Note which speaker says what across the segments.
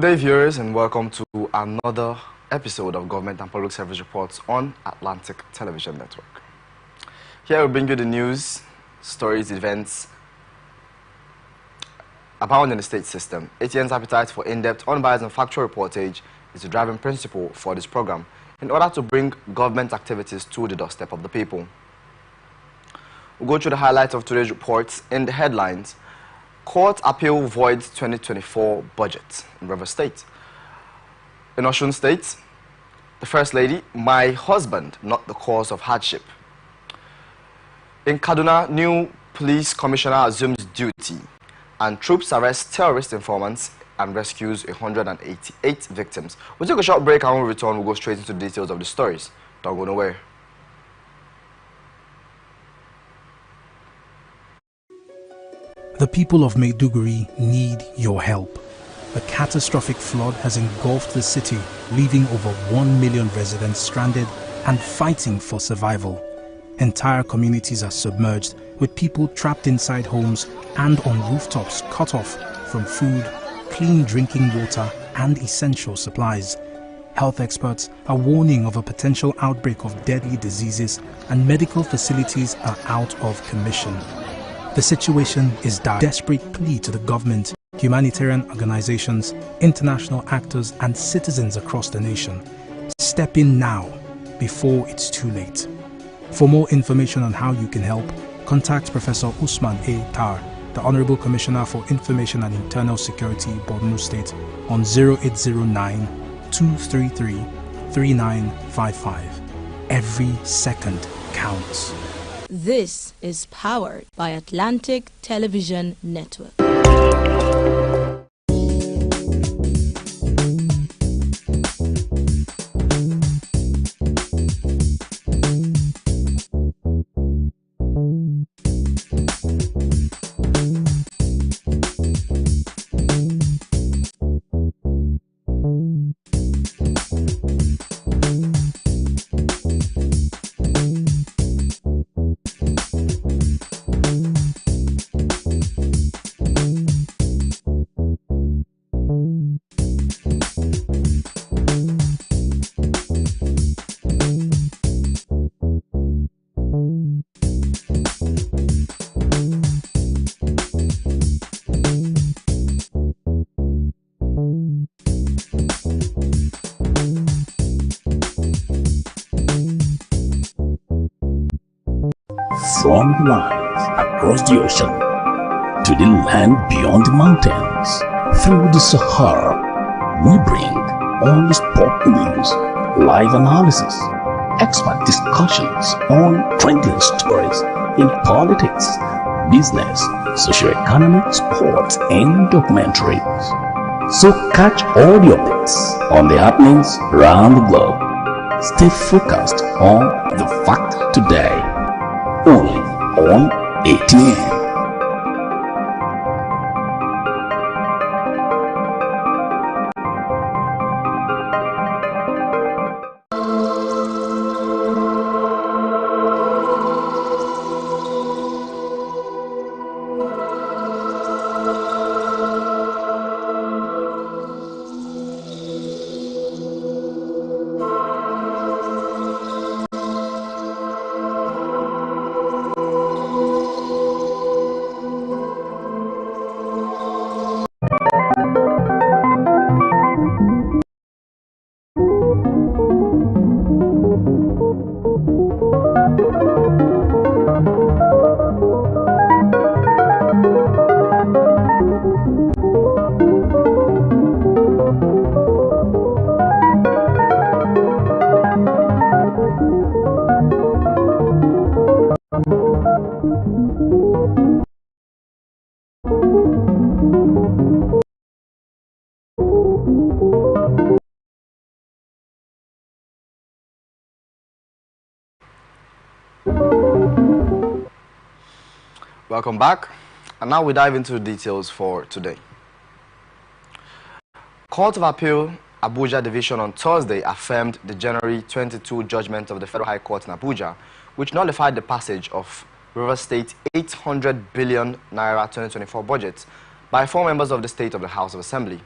Speaker 1: day, viewers, and welcome to another episode of Government and Public Service Reports on Atlantic Television Network. Here we bring you the news, stories, events abound in the state system. ATN's appetite for in-depth, unbiased and factual reportage is the driving principle for this program in order to bring government activities to the doorstep of the people. We'll go through the highlights of today's reports. In the headlines: Court appeal voids 2024 budget in River State. In Osun State, the First Lady: my husband, not the cause of hardship. In Kaduna, new police commissioner assumes duty, and troops arrest terrorist informants and rescues 188 victims. We'll take a short break, and when we return, we'll go straight into the details of the stories. Don't go nowhere.
Speaker 2: The people of Maiduguri need your help. A catastrophic flood has engulfed the city, leaving over 1 million residents stranded and fighting for survival. Entire communities are submerged, with people trapped inside homes and on rooftops cut off from food, clean drinking water and essential supplies. Health experts are warning of a potential outbreak of deadly diseases, and medical facilities are out of commission. The situation is a desperate plea to the government, humanitarian organizations, international actors and citizens across the nation. Step in now, before it's too late. For more information on how you can help, contact Professor Usman A. Tar, the Honorable Commissioner for Information and Internal Security, Borno State, on 0809-233-3955. Every second counts.
Speaker 3: This is powered by Atlantic Television Network.
Speaker 4: From lands across the ocean to the land beyond the mountains, through the Sahara, we bring all the sport news, live analysis, expert discussions on trending stories in politics, business, socio-economic, sports, and documentaries. So catch all the updates on the happenings around the globe. Stay focused on the fact today. Only on ATN.
Speaker 1: Welcome back, and now we dive into the details for today. Court of Appeal Abuja Division on Thursday affirmed the January 22 judgment of the Federal High Court in Abuja, which nullified the passage of River State 800 billion naira 2024 budget by 4 members of the State of the House of Assembly.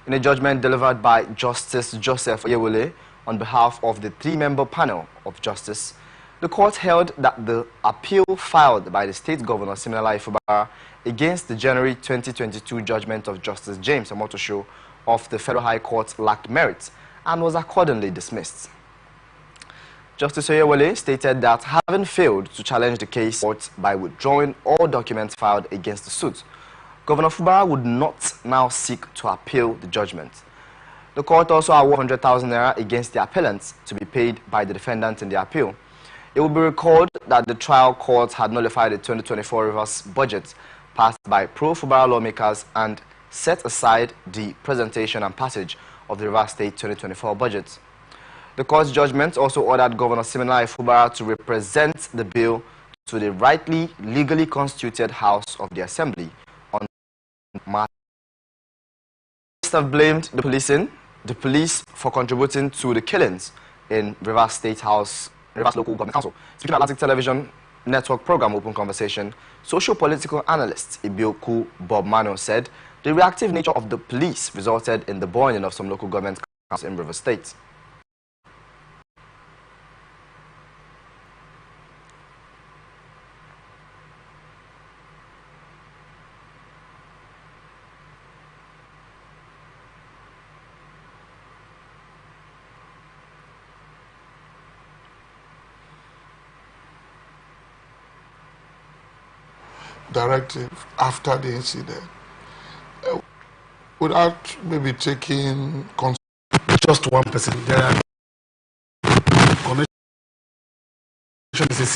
Speaker 1: In a judgment delivered by Justice Joseph Oyewole on behalf of the three-member panel of justice, the court held that the appeal filed by the state governor, Siminalayi Fubara, against the January 2022 judgment of Justice James Omotosho of the Federal High Court lacked merit and was accordingly dismissed. Justice Oyewole stated that having failed to challenge the case by withdrawing all documents filed against the suit, Governor Fubara would not now seek to appeal the judgment. The court also awarded 100,000 naira against the appellants to be paid by the defendant in the appeal. It will be recalled that the trial court had nullified the 2024 reverse budget passed by pro-Fubara lawmakers and set aside the presentation and passage of the Rivers State 2024 budget. The court's judgment also ordered Governor Siminalayi Fubara to represent the bill to the rightly legally constituted House of the Assembly on March. Have blamed the police for contributing to the killings in Rivers State House, Rivers Local Government Council. Speaking at Atlantic Television Network program Open Conversation, socio-political analyst Ibioku Bob Mano said the reactive nature of the police resulted in the burning of some local government councils in Rivers State.
Speaker 5: Directive after the incident without maybe taking just one person. There are connections.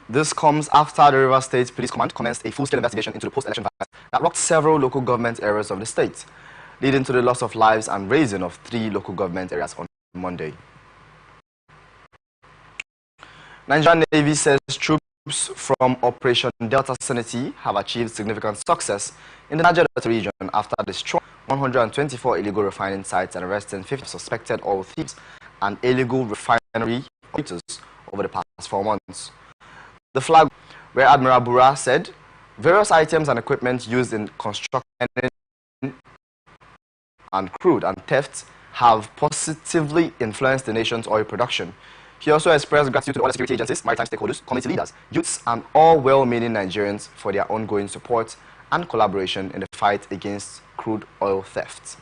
Speaker 1: This comes after the Rivers State Police Command commenced a full-scale investigation into the post-election violence that rocked several local government areas of the state, leading to the loss of lives and razing of 3 local government areas on Monday. Nigerian Navy says troops from Operation Delta Sanity have achieved significant success in the Niger Delta region after destroying 124 illegal refining sites and arresting 50 suspected oil thieves and illegal refinery operators over the past 4 months. The flag, where Admiral Bura said, various items and equipment used in construction and crude and theft have positively influenced the nation's oil production. He also expressed gratitude to all security agencies, maritime stakeholders, community leaders, youths, and all well-meaning Nigerians for their ongoing support and collaboration in the fight against crude oil theft.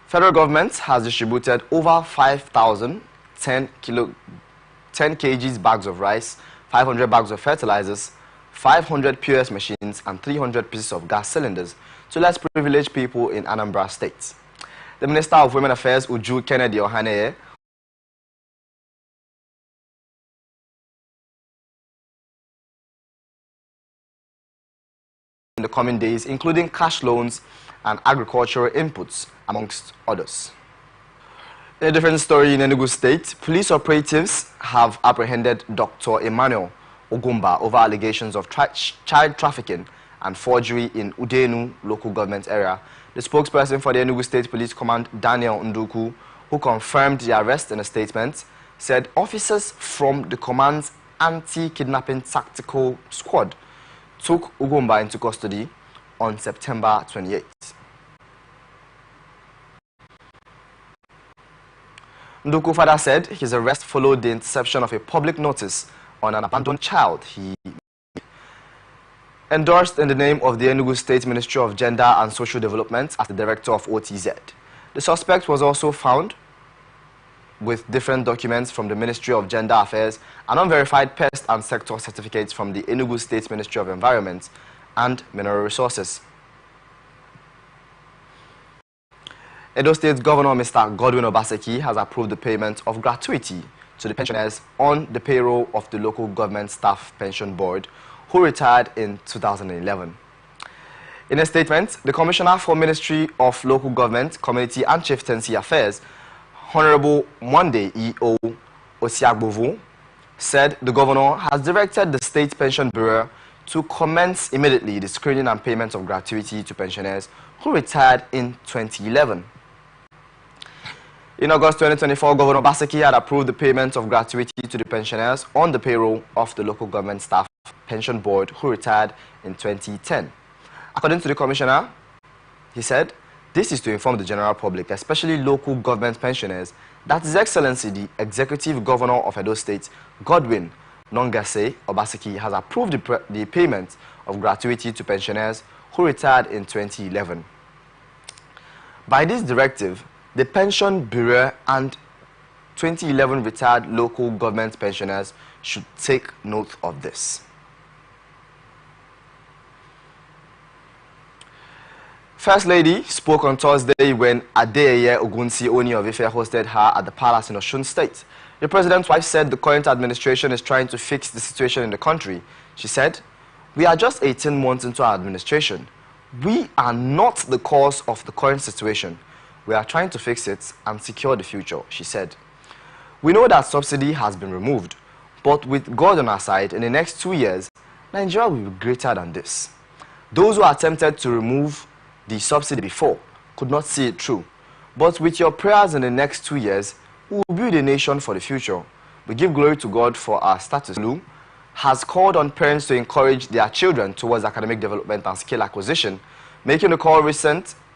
Speaker 1: Federal government has distributed over 5,010 kg bags of rice, 500 bags of fertilizers, 500 POS machines, and 300 pieces of gas cylinders to less privileged people in Anambra State. The Minister of Women Affairs, Uju Kennedy Ohaneye, in the coming days, including cash loans and agricultural inputs, amongst others. In a different story in Enugu State, police operatives have apprehended Dr. Emmanuel Ogumba over allegations of child trafficking and forgery in Udenu local government area. The spokesperson for the Enugu State Police Command, Daniel Nduku, who confirmed the arrest in a statement, said officers from the command's anti-kidnapping tactical squad took Ogumba into custody on September 28th. Nduku further said his arrest followed the interception of a public notice on an abandoned child he endorsed in the name of the Enugu State Ministry of Gender and Social Development as the director of OTZ. The suspect was also found with different documents from the Ministry of Gender Affairs and unverified pest and sector certificates from the Enugu State Ministry of Environment and Mineral Resources. Edo State Governor Mr. Godwin Obaseki has approved the payment of gratuity to the pensioners on the payroll of the Local Government Staff Pension Board, who retired in 2011. In a statement, the Commissioner for Ministry of Local Government, Community and Chieftaincy Affairs, Honorable Monday E.O. Osiagbovu, said the Governor has directed the State Pension Bureau to commence immediately the screening and payment of gratuity to pensioners who retired in 2011. In August 2024, Governor Obaseki had approved the payment of gratuity to the pensioners on the payroll of the local government staff pension board who retired in 2010. According to the commissioner, he said, this is to inform the general public, especially local government pensioners, that His Excellency, the Executive Governor of Edo State, Godwin Nongase Obaseki, has approved the payment of gratuity to pensioners who retired in 2011. By this directive, the Pension Bureau and 2011 retired local government pensioners should take note of this. First Lady spoke on Thursday when Adeyeye Ogunsi Oni of Ife hosted her at the palace in Osun State. The president's wife said the current administration is trying to fix the situation in the country. She said, "We are just 18 months into our administration. We are not the cause of the current situation. We are trying to fix it and secure the future," she said. "We know that subsidy has been removed, but with God on our side, in the next 2 years, Nigeria will be greater than this. Those who attempted to remove the subsidy before could not see it through. But with your prayers in the next 2 years, we will build a nation for the future. We give glory to God for our status." Lu has called on parents to encourage their children towards academic development and skill acquisition, making the call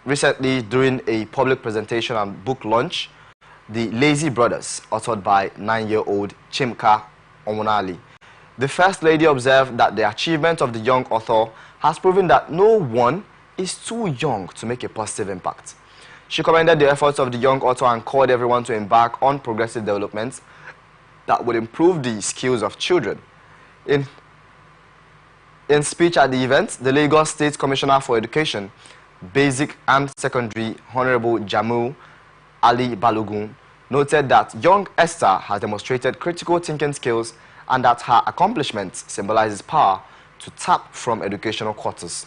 Speaker 1: recently during a public presentation and book launch, The Lazy Brothers, authored by 9-year-old Chimka Omonali. The First Lady observed that the achievement of the young author has proven that no one is too young to make a positive impact. She commended the efforts of the young author and called everyone to embark on progressive developments that would improve the skills of children. In speech at the event, the Lagos State Commissioner for Education, Basic and Secondary, Honorable Jamil Ali Balogun, noted that young Esther has demonstrated critical thinking skills and that her accomplishments symbolizes power to tap from educational quarters.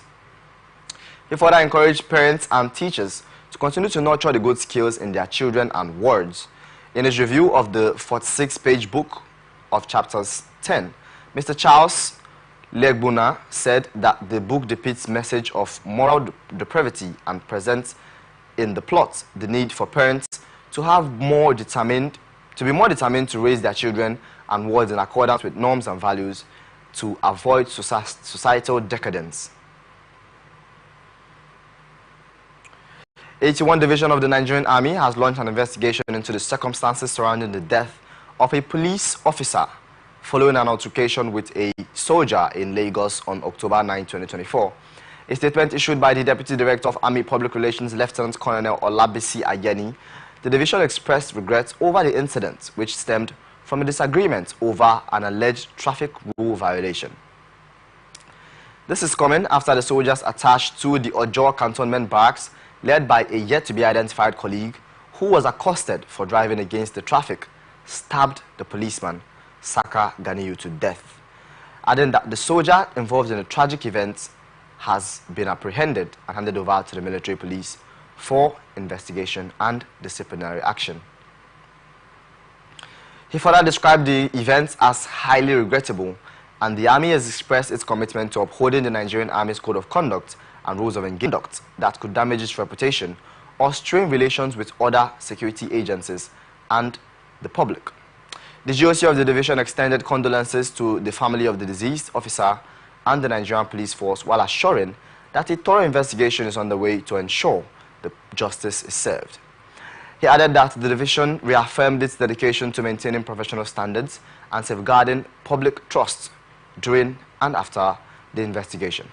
Speaker 1: He further encouraged parents and teachers to continue to nurture the good skills in their children and wards. In his review of the 46-page book of chapters 10, Mr. Charles Legbuna said that the book depicts message of moral depravity and presents in the plot the need for parents to be more determined to raise their children and wards in accordance with norms and values to avoid societal decadence. 81 Division of the Nigerian Army has launched an investigation into the circumstances surrounding the death of a police officer following an altercation with a soldier in Lagos on October 9, 2024. A statement issued by the Deputy Director of Army Public Relations, Lieutenant Colonel Olabisi Ayeni, the division expressed regret over the incident, which stemmed from a disagreement over an alleged traffic rule violation. This is coming after the soldiers attached to the Ojo Cantonment Barracks, led by a yet-to-be-identified colleague who was accosted for driving against the traffic, stabbed the policeman, Saka Ganiyu, to death, adding that the soldier involved in the tragic event has been apprehended and handed over to the military police for investigation and disciplinary action. He further described the event as highly regrettable, and the Army has expressed its commitment to upholding the Nigerian Army's Code of Conduct and rules of engagement that could damage its reputation or strain relations with other security agencies and the public. The GOC of the division extended condolences to the family of the deceased officer and the Nigerian police force while assuring that a thorough investigation is underway to ensure the justice is served. He added that the division reaffirmed its dedication to maintaining professional standards and safeguarding public trust during and after the investigation.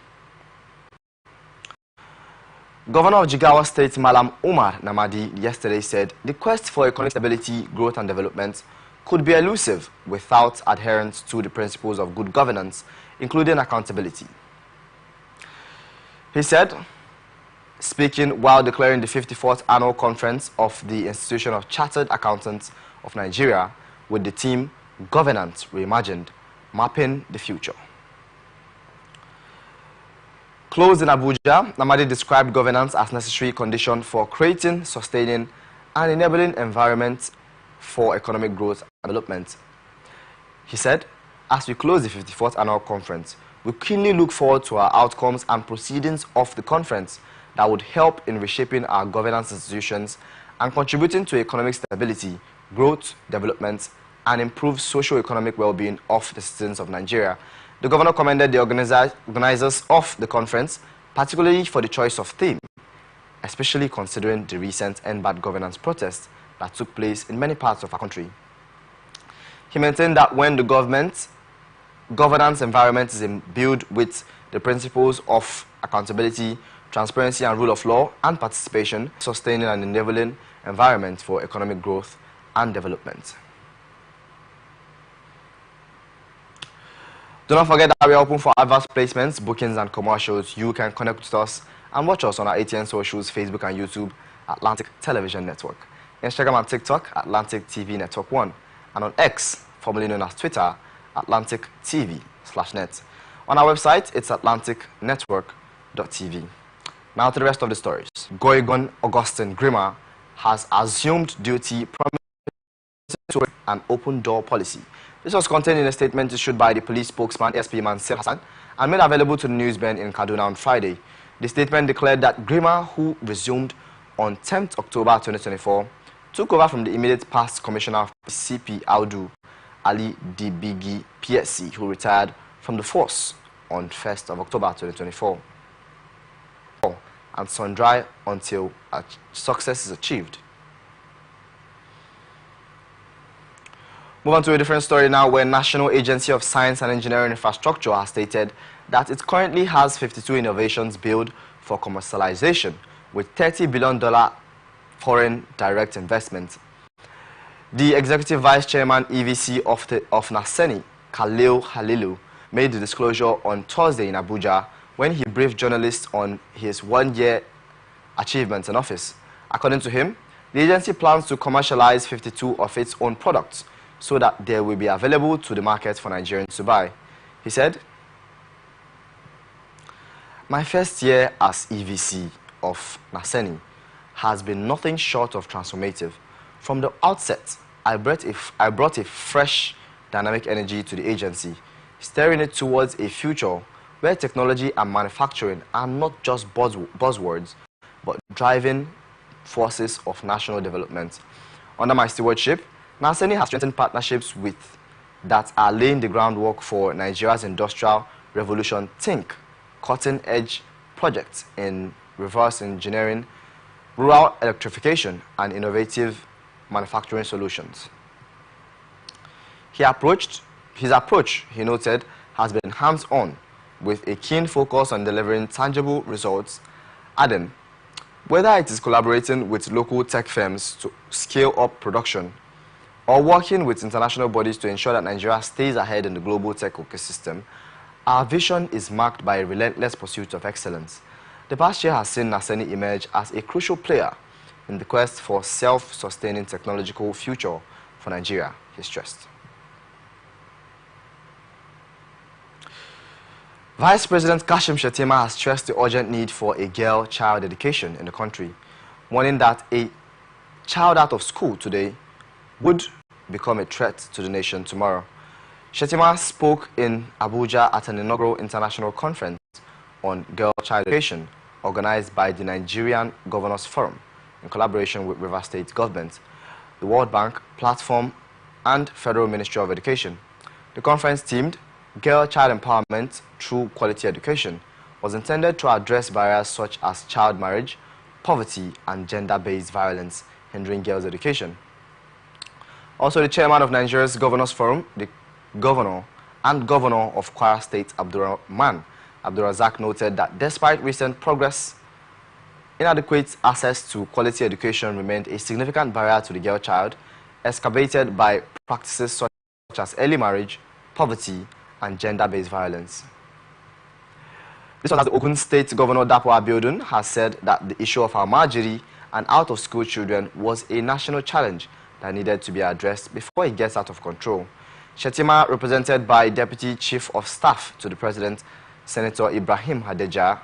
Speaker 1: Governor of Jigawa State, Malam Umar Namadi, yesterday said the quest for economic stability, growth and development could be elusive without adherence to the principles of good governance, including accountability. He said, speaking while declaring the 54th Annual Conference of the Institution of Chartered Accountants of Nigeria with the theme Governance Reimagined, Mapping the Future. Closed in Abuja, Namadi described governance as necessary condition for creating, sustaining, and enabling environments for economic growth and development. He said, as we close the 54th Annual Conference, we keenly look forward to our outcomes and proceedings of the conference that would help in reshaping our governance institutions and contributing to economic stability, growth, development, and improved socio-economic well-being of the citizens of Nigeria. The governor commended the organizers of the conference, particularly for the choice of theme, especially considering the recent End Bad Governance protests that took place in many parts of our country. He maintained that when the governance environment is imbued with the principles of accountability, transparency and rule of law and participation, sustaining an enabling environment for economic growth and development. Do not forget that we are open for advert placements, bookings and commercials. You can connect with us and watch us on our ATN socials, Facebook and YouTube, Atlantic Television Network, Instagram and TikTok, Atlantic TV Network 1, and on X, formerly known as Twitter, Atlantic TV/net. On our website, it's atlanticnetwork.tv. Now to the rest of the stories. Goigon Augustine Grima has assumed duty, promising an open door policy. This was contained in a statement issued by the police spokesman, SP Mansir Hassan, and made available to the newsbend in Kaduna on Friday. The statement declared that Grima, who resumed on 10th October 2024, took over from the immediate past commissioner of CP Audu Ali Dibigi PSC, who retired from the force on 1st of October 2024, and sundry until success is achieved. Move on to a different story now, where National Agency of Science and Engineering Infrastructure has stated that it currently has 52 innovations built for commercialization with $30 billion foreign direct investment. The Executive Vice Chairman EVC of NASENI, Khalil Halilu, made the disclosure on Thursday in Abuja when he briefed journalists on his one-year achievements in office. According to him, the agency plans to commercialize 52 of its own products so that they will be available to the market for Nigerians to buy. He said, "My first year as EVC of NASENI has been nothing short of transformative. From the outset, I brought a fresh, dynamic energy to the agency, steering it towards a future where technology and manufacturing are not just buzzwords, but driving forces of national development. Under my stewardship, NASENI has strengthened partnerships that are laying the groundwork for Nigeria's industrial revolution think, cutting-edge projects in reverse engineering, rural electrification, and innovative manufacturing solutions." His approach, he noted, has been hands-on with a keen focus on delivering tangible results, adding, "Whether it is collaborating with local tech firms to scale up production or working with international bodies to ensure that Nigeria stays ahead in the global tech ecosystem, our vision is marked by a relentless pursuit of excellence. The past year has seen NASENI emerge as a crucial player in the quest for self-sustaining technological future for Nigeria," he stressed. Vice President Kashim Shettima has stressed the urgent need for a girl-child education in the country, warning that a child out of school today would become a threat to the nation tomorrow. Shettima spoke in Abuja at an inaugural international conference on girl-child education organized by the Nigerian Governors Forum in collaboration with River State Government, the World Bank Platform, and Federal Ministry of Education. The conference themed Girl-Child Empowerment Through Quality Education was intended to address barriers such as child marriage, poverty, and gender-based violence hindering girls' education. Also, the chairman of Nigeria's Governors Forum, the governor and governor of Kwara State, Abdurrahman Abdurrazak, noted that despite recent progress, inadequate access to quality education remained a significant barrier to the girl child, exacerbated by practices such as early marriage, poverty, and gender-based violence. This was as the Ogun State Governor Dapo Abiodun has said that the issue of Almajiri and out-of-school children was a national challenge that needed to be addressed before it gets out of control. Shettima, represented by Deputy Chief of Staff to the President, Senator Ibrahim Hadeja,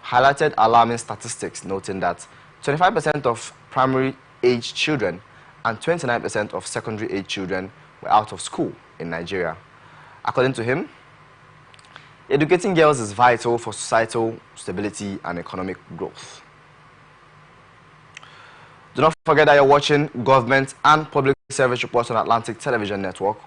Speaker 1: highlighted alarming statistics, noting that 25% of primary-age children and 29% of secondary-age children were out of school in Nigeria. According to him, educating girls is vital for societal stability and economic growth. Do not forget that you're watching Government and Public Service Reports on Atlantic Television Network.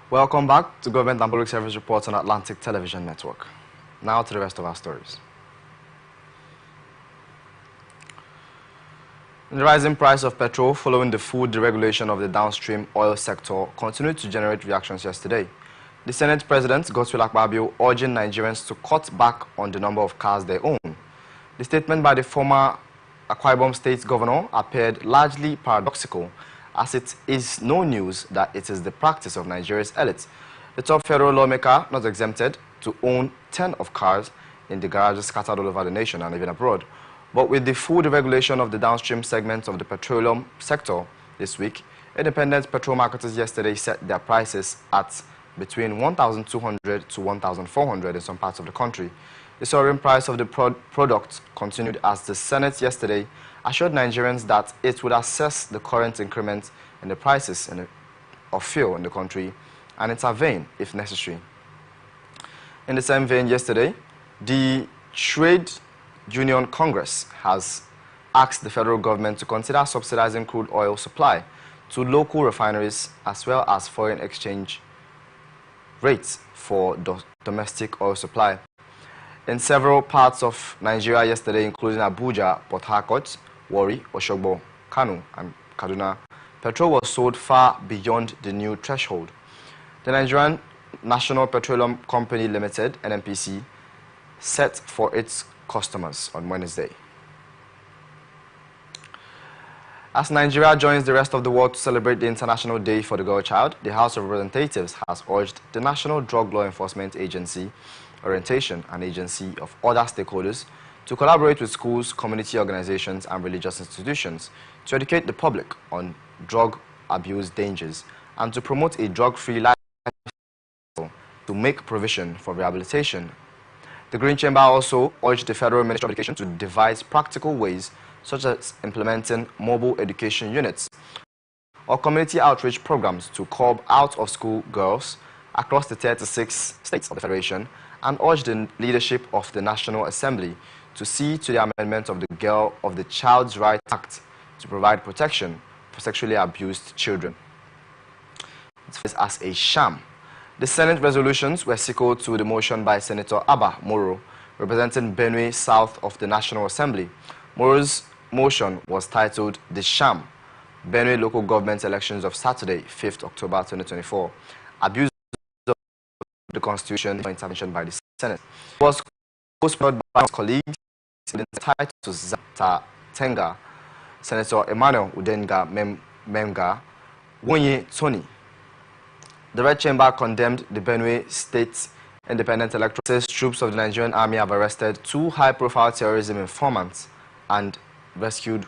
Speaker 1: Welcome back to Government and Public Service Reports on Atlantic Television Network. Now to the rest of our stories. The rising price of petrol following the full deregulation of the downstream oil sector continued to generate reactions yesterday. The Senate President, Govt&Public Service, urging Nigerians to cut back on the number of cars they own. The statement by the former Akwa Ibom State Governor appeared largely paradoxical, as it is no news that it is the practice of Nigeria's elites. The top federal lawmaker, not exempted, to own 10 of cars in the garages scattered all over the nation and even abroad. But with the full deregulation of the downstream segments of the petroleum sector this week, independent petrol marketers yesterday set their prices at between 1,200 to 1,400 in some parts of the country. The soaring price of the product continued as the Senate yesterday assured Nigerians that it would assess the current increment in the prices of fuel in the country and intervene if necessary. In the same vein, yesterday, the Trade Union Congress has asked the federal government to consider subsidizing crude oil supply to local refineries as well as foreign exchange rates for domestic oil supply. In several parts of Nigeria yesterday, including Abuja, Port Harcourt, Warri, Osogbo, Kano, and Kaduna, petrol was sold far beyond the new threshold. The Nigerian National Petroleum Company Limited, NNPC, set for its customers on Wednesday. As Nigeria joins the rest of the world to celebrate the International Day for the Girl Child, the House of Representatives has urged the National Drug Law Enforcement Agency, Orientation, and Agency of other stakeholders to collaborate with schools, community organizations, and religious institutions to educate the public on drug abuse dangers and to promote a drug-free lifestyle to make provision for rehabilitation. The Green Chamber also urged the Federal Ministry of Education to devise practical ways such as implementing mobile education units or community outreach programs to curb out-of-school girls across the 36 states of the Federation, and urged the leadership of the National Assembly to see to the amendment of the Child's Rights Act to provide protection for sexually abused children. It's as a sham. The Senate resolutions were sequel to the motion by Senator Abba Moro, representing Benue South of the National Assembly. Moro's motion was titled "The Sham, Benue Local Government Elections of Saturday, 5th October 2024, Abuse of the Constitution for Intervention by the Senate." It was co-sponsored by his colleagues entitled to Zata Tenga, Senator Emmanuel Udenga Memga, Wonye Tony. The Red Chamber condemned the Benue State Independent Electoral. Says troops of the Nigerian Army have arrested 2 high-profile terrorism informants and rescued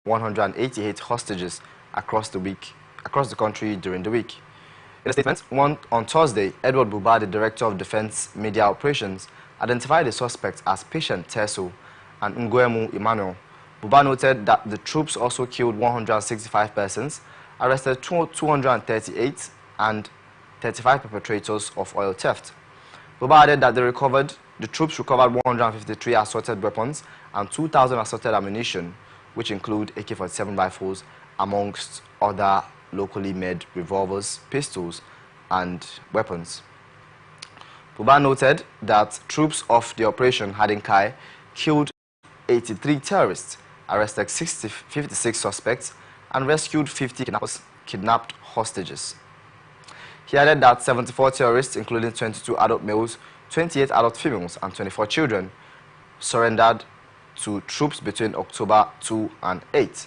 Speaker 1: 188 hostages across the country during the week. In a statement, on Thursday, Edward Buba, the Director of Defense Media Operations, identified the suspects as Patient Teso and Nguemu Emmanuel. Buba noted that the troops also killed 165 persons, arrested 238 and 35 perpetrators of oil theft. Buba added that the troops recovered 153 assorted weapons and 2,000 assorted ammunition, which include AK-47 rifles, amongst other locally made revolvers, pistols, and weapons. Buba noted that troops of the Operation Hadinkai killed 83 terrorists, arrested 56 suspects, and rescued 50 kidnapped hostages. He added that 74 terrorists, including 22 adult males, 28 adult females, and 24 children, surrendered to troops between October 2 and 8.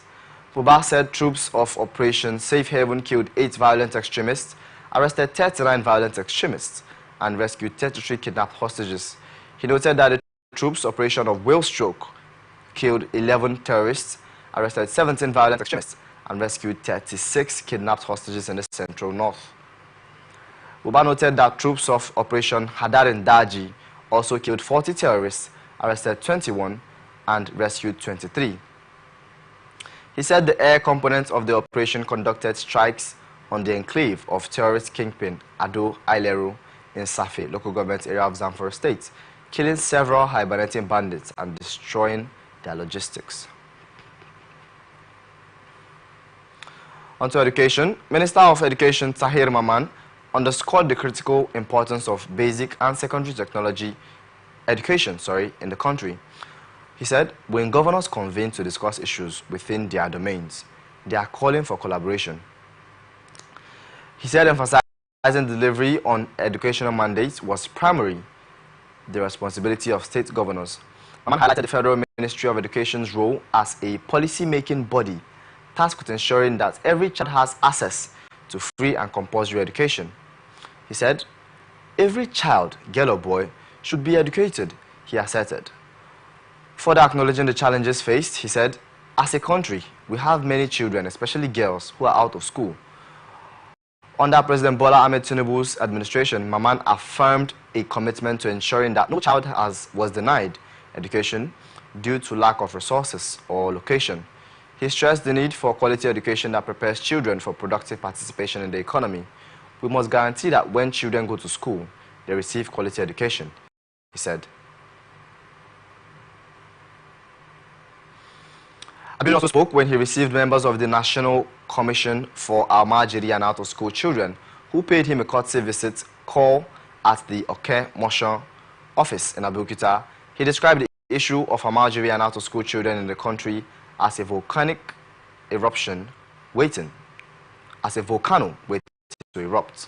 Speaker 1: Buba said troops of Operation Safe Haven killed 8 violent extremists, arrested 39 violent extremists, and rescued 33 kidnapped hostages. He noted that the troops' operation of Whale Stroke killed 11 terrorists, arrested 17 violent extremists, and rescued 36 kidnapped hostages in the central north. Buba noted that troops of Operation Hadarin Daji also killed 40 terrorists, arrested 21, and rescued 23. He said the air component of the operation conducted strikes on the enclave of terrorist kingpin Ado Ailero in Safi, local government area of Zamfara State, killing several hibernating bandits and destroying their logistics. On to education. Minister of Education Tahir Maman underscored the critical importance of basic and secondary technology education in the country. He said, when governors convene to discuss issues within their domains, they are calling for collaboration. He said, emphasizing delivery on educational mandates was primarily the responsibility of state governors. Maman highlighted the Federal Ministry of Education's role as a policy-making body tasked with ensuring that every child has access to free and compulsory education. He said, every child, girl or boy, should be educated, he asserted. Further acknowledging the challenges faced, he said, as a country, we have many children, especially girls, who are out of school. Under President Bola Ahmed Tinubu's administration, Maman affirmed a commitment to ensuring that no child was denied education due to lack of resources or location. He stressed the need for quality education that prepares children for productive participation in the economy. We must guarantee that when children go to school, they receive quality education, he said. Abil also spoke when he received members of the National Commission for Almajiri and Out-of-School Children, who paid him a courtesy visit call at the Oke Motion office in Abeokuta. He described the issue of Almajiri and Out-of-School children in the country as a volcanic eruption waiting to erupt.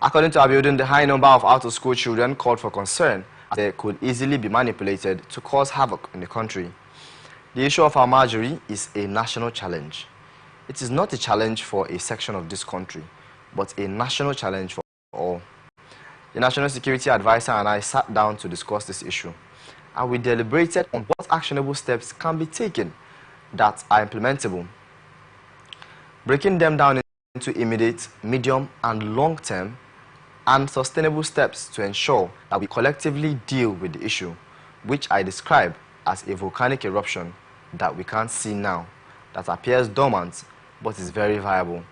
Speaker 1: According to Abiodun, the high number of out-of-school children called for concern as they could easily be manipulated to cause havoc in the country. The issue of Almajiri is a national challenge. It is not a challenge for a section of this country, but a national challenge for all. The National Security Advisor and I sat down to discuss this issue, and we deliberated on what actionable steps can be taken that are implementable, breaking them down into immediate, medium, and long-term and sustainable steps to ensure that we collectively deal with the issue, which I describe as a volcanic eruption that we can't see now, that appears dormant but is very viable.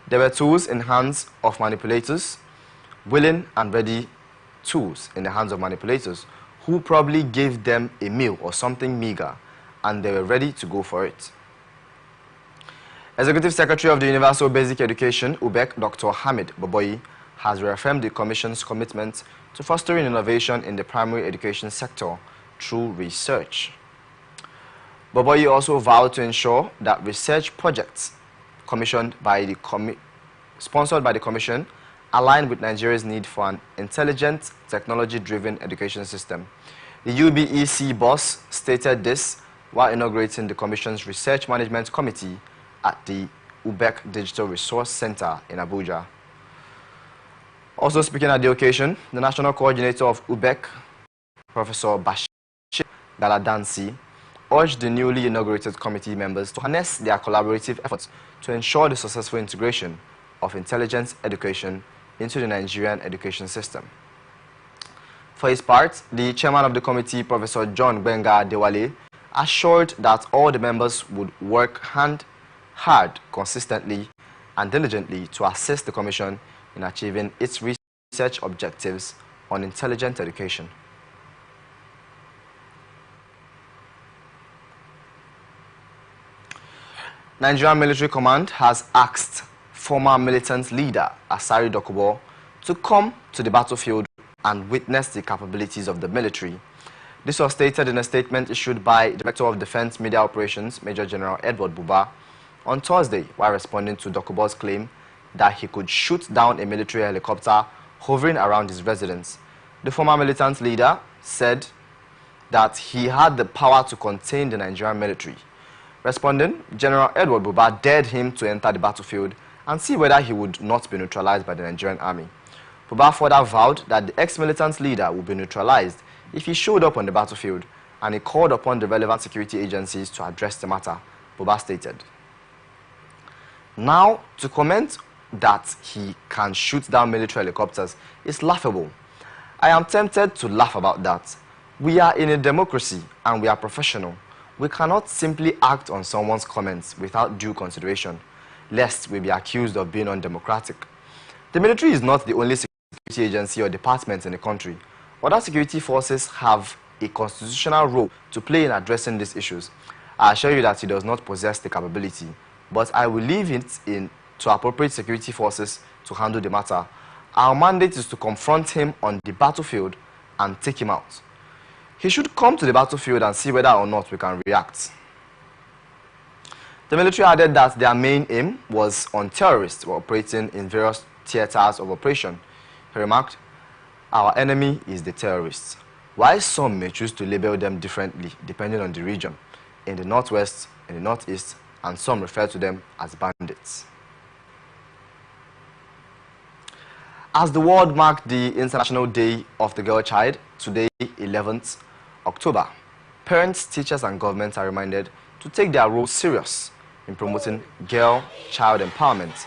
Speaker 1: There were tools in hands of manipulators, willing and ready tools in the hands of manipulators who probably gave them a meal or something meager, and they were ready to go for it. Executive Secretary of the Universal Basic Education, UBEC, Dr. Hamid Boboyi, has reaffirmed the Commission's commitment to fostering innovation in the primary education sector through research. Boboyi also vowed to ensure that research projects sponsored by the Commission align with Nigeria's need for an intelligent, technology-driven education system. The UBEC boss stated this while inaugurating the Commission's Research Management Committee at the UBEC Digital Resource Center in Abuja. Also speaking at the occasion, the National Coordinator of UBEC, Professor Bashir Galadansi, urged the newly inaugurated committee members to harness their collaborative efforts to ensure the successful integration of intelligence education into the Nigerian education system. For his part, the chairman of the committee, Professor John Gbenga Dewale, assured that all the members would work hard, consistently, and diligently to assist the Commission in achieving its research objectives on intelligent education. Nigerian Military Command has asked former militant leader Asari Dokubo to come to the battlefield and witness the capabilities of the military. This was stated in a statement issued by Director of Defense Media Operations, Major General Edward Buba, on Thursday while responding to Dokubo's claim that he could shoot down a military helicopter hovering around his residence. The former militant leader said that he had the power to contain the Nigerian military. Responding, General Edward Buba dared him to enter the battlefield and see whether he would not be neutralized by the Nigerian army. Buba further vowed that the ex-militant leader would be neutralized if he showed up on the battlefield, and he called upon the relevant security agencies to address the matter, Buba stated. Now, to comment that he can shoot down military helicopters is laughable. I am tempted to laugh about that. We are in a democracy and we are professional. We cannot simply act on someone's comments without due consideration, lest we be accused of being undemocratic. The military is not the only security agency or department in the country. Other security forces have a constitutional role to play in addressing these issues. I assure you that he does not possess the capability, but I will leave it to appropriate security forces to handle the matter. Our mandate is to confront him on the battlefield and take him out. He should come to the battlefield and see whether or not we can react. The military added that their main aim was on terrorists who are operating in various theaters of operation. He remarked, "Our enemy is the terrorists, while some may choose to label them differently depending on the region, in the northwest, in the northeast, and some refer to them as bandits." As the world marked the International Day of the Girl Child, today, 11th October, parents, teachers, and governments are reminded to take their role serious in promoting girl-child empowerment,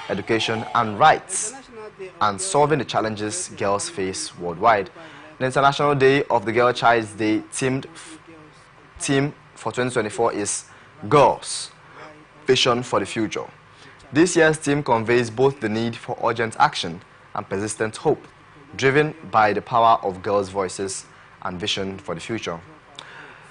Speaker 1: education, and rights, and solving the challenges girls face worldwide. The International Day of the Girl Child's Day theme for 2024 is Girls, Vision for the Future. This year's theme conveys both the need for urgent action and persistent hope, driven by the power of girls' voices and vision for the future.